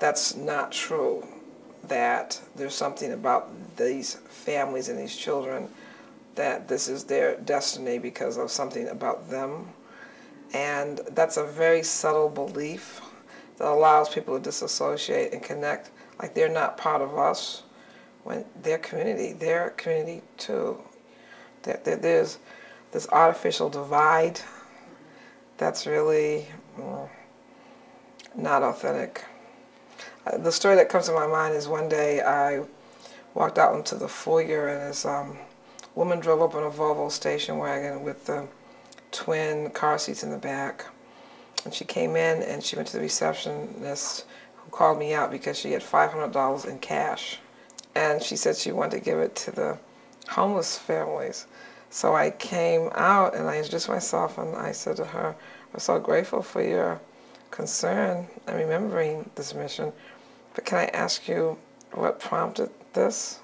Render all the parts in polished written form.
That's not true, that there's something about these families and these children that this is their destiny because of something about them. And that's a very subtle belief that allows people to disassociate and connect like they're not part of us when they're community too. There's this artificial divide that's really not authentic. The story that comes to my mind is one day I walked out into the foyer and this woman drove up in a Volvo station wagon with the twin car seats in the back. And she came in and she went to the receptionist who called me out because she had $500 in cash. And she said she wanted to give it to the homeless families. So I came out and I introduced myself and I said to her, I'm so grateful for your concern and remembering this mission, but can I ask you what prompted this?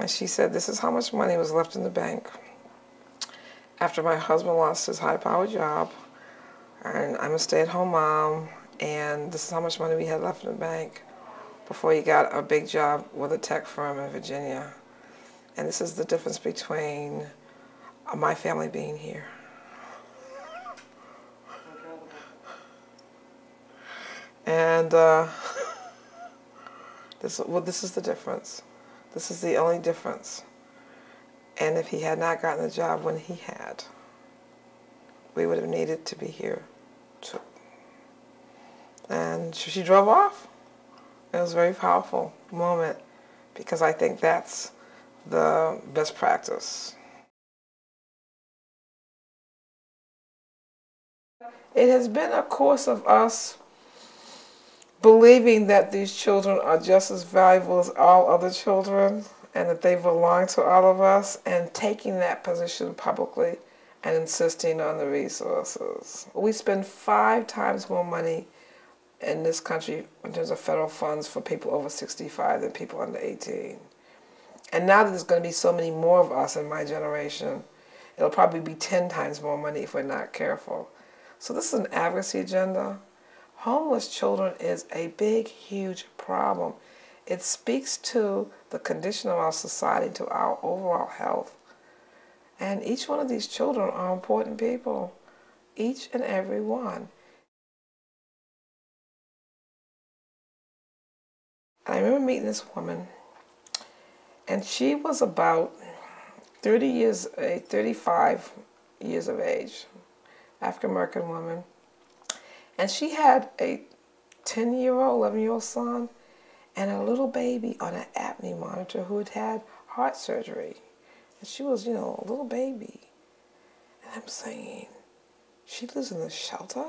And she said, this is how much money was left in the bank after my husband lost his high-powered job, and I'm a stay-at-home mom, and this is how much money we had left in the bank before he got a big job with a tech firm in Virginia. And this is the difference between my family being here. And this is the difference. This is the only difference. And if he had not gotten the job when he had, we would have needed to be here too. And she drove off. It was a very powerful moment because I think that's the best practice. It has been a course of us believing that these children are just as valuable as all other children and that they belong to all of us, and taking that position publicly and insisting on the resources. We spend 5 times more money in this country in terms of federal funds for people over 65 than people under 18. And now that there's going to be so many more of us in my generation, it'll probably be 10 times more money if we're not careful. So this is an advocacy agenda. Homeless children is a big, huge problem. It speaks to the condition of our society, to our overall health. And each one of these children are important people, each and every one. I remember meeting this woman, and she was about 35 years of age, African-American woman. And she had a 10-year-old, 11-year-old son and a little baby on an apnea monitor who had had heart surgery. And she was, a little baby. And I'm saying, she lives in the shelter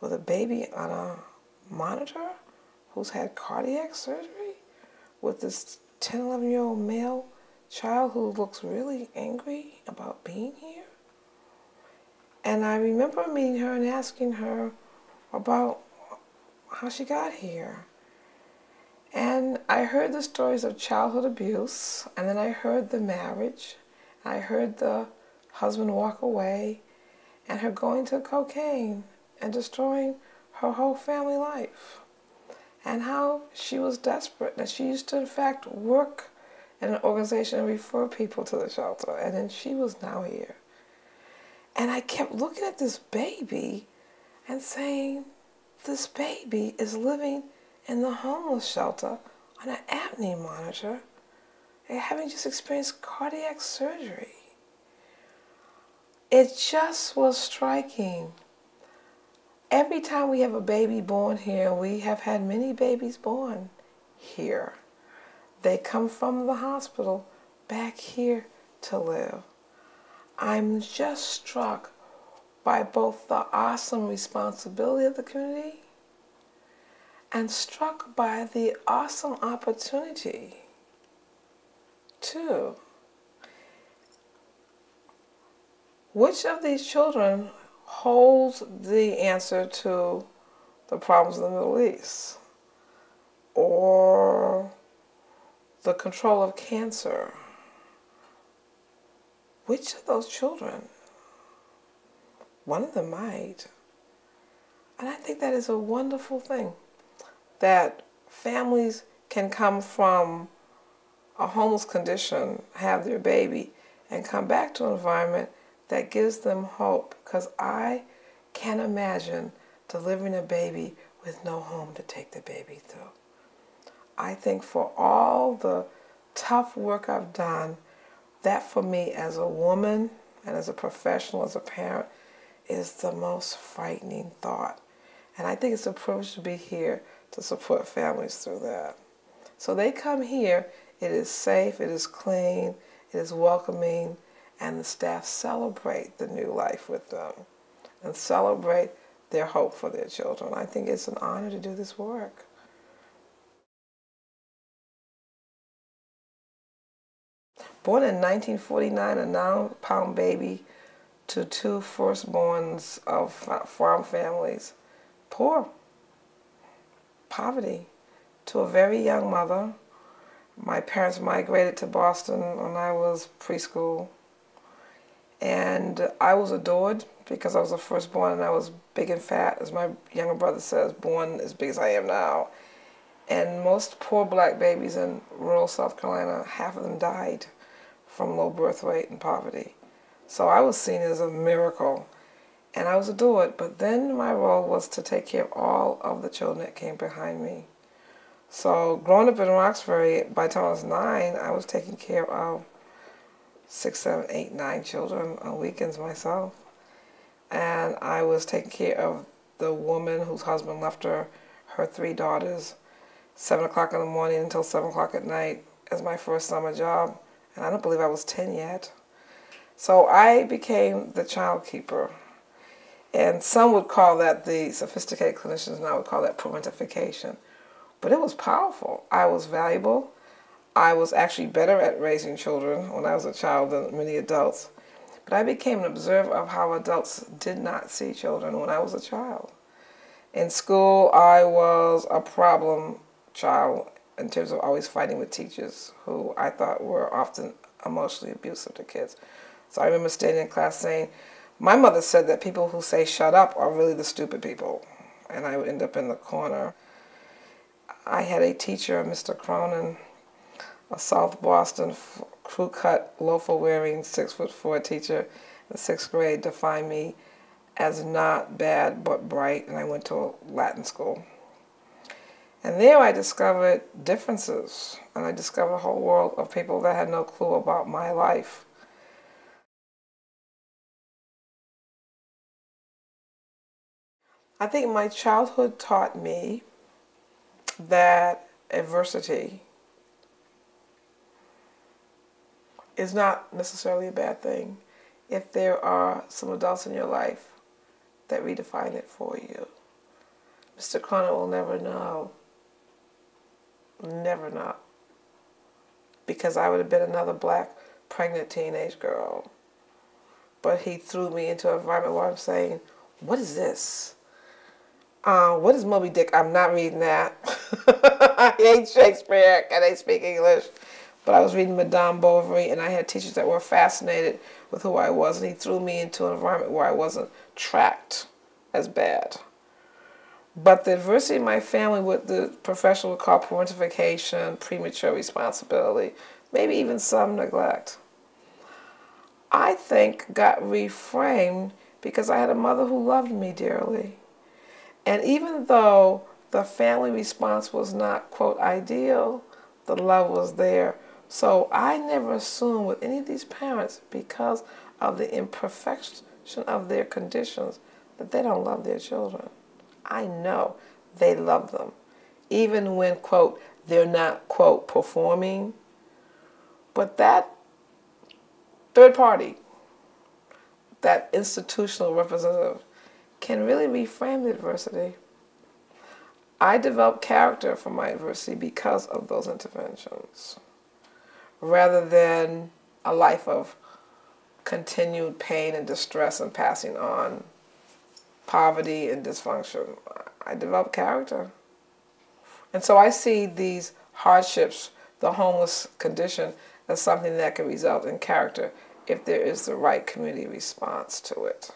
with a baby on a monitor who's had cardiac surgery with this 10, 11-year-old male child who looks really angry about being here. And I remember meeting her and asking her about how she got here. And I heard the stories of childhood abuse, and then I heard the marriage. I heard the husband walk away, and her going to cocaine and destroying her whole family life. And how she was desperate, and she used to, in fact, work in an organization and refer people to the shelter. And then she was now here. And I kept looking at this baby and saying, this baby is living in the homeless shelter on an apnea monitor and having just experienced cardiac surgery. It just was striking. Every time we have a baby born here, we have had many babies born here. They come from the hospital back here to live. I'm just struck by both the awesome responsibility of the community and struck by the awesome opportunity, too. Which of these children holds the answer to the problems in the Middle East, or the control of cancer? Which of those children? One of them might. And I think that is a wonderful thing. that families can come from a homeless condition, have their baby, and come back to an environment that gives them hope. Because I can't imagine delivering a baby with no home to take the baby through. I think for all the tough work I've done, that for me as a woman and as a professional, as a parent, is the most frightening thought. And I think it's a privilege to be here to support families through that. So they come here, it is safe, it is clean, it is welcoming, and the staff celebrate the new life with them and celebrate their hope for their children. I think it's an honor to do this work. Born in 1949, a 9-pound baby to 2 firstborns of farm families, poor, poverty, to a very young mother. My parents migrated to Boston when I was preschool, and I was adored because I was the firstborn and I was big and fat, as my younger brother says, born as big as I am now. And most poor black babies in rural South Carolina, half of them died from low birth weight and poverty. So I was seen as a miracle, and I was adored. But then my role was to take care of all of the children that came behind me. So growing up in Roxbury, by the time I was 9, I was taking care of 6, 7, 8, 9 children on weekends myself. And I was taking care of the woman whose husband left her 3 daughters, 7 o'clock in the morning until 7 o'clock at night as my first summer job. And I don't believe I was 10 yet. So I became the child keeper. And some would call that, the sophisticated clinicians now would call that parentification. But it was powerful. I was valuable. I was actually better at raising children when I was a child than many adults. But I became an observer of how adults did not see children when I was a child. In school, I was a problem child in terms of always fighting with teachers who I thought were often emotionally abusive to kids. So I remember standing in class saying, my mother said that people who say shut up are really the stupid people. And I would end up in the corner. I had a teacher, Mr. Cronin, a South Boston crew-cut, loafer-wearing, 6'4" teacher in 6th grade, defined me as not bad but bright, and I went to a Latin school. And there I discovered differences, and I discovered a whole world of people that had no clue about my life. I think my childhood taught me that adversity is not necessarily a bad thing if there are some adults in your life that redefine it for you. Mr. Cronin will never know. Never know. Because I would have been another black pregnant teenage girl. But he threw me into an environment where I'm saying, what is this? What is Moby Dick? I'm not reading that. I hate Shakespeare. I can't speak English. But I was reading Madame Bovary, and I had teachers that were fascinated with who I was, and he threw me into an environment where I wasn't tracked as bad. But the adversity in my family, what the profession would call parentification, premature responsibility, maybe even some neglect, I think got reframed because I had a mother who loved me dearly. And even though the family response was not, quote, ideal, the love was there. So I never assumed with any of these parents, because of the imperfection of their conditions, that they don't love their children. I know they love them, even when, quote, they're not, quote, performing. But that third party, that institutional representative, can really reframe the adversity. I developed character from my adversity because of those interventions, rather than a life of continued pain and distress and passing on poverty and dysfunction. I developed character. And so I see these hardships, the homeless condition, as something that can result in character if there is the right community response to it.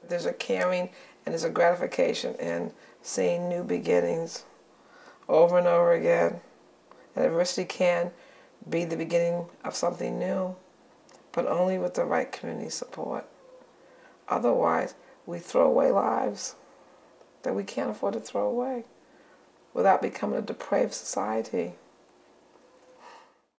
There's a caring and there's a gratification in seeing new beginnings. over and over again. And adversity can be the beginning of something new, but only with the right community support. Otherwise, we throw away lives that we can't afford to throw away without becoming a depraved society.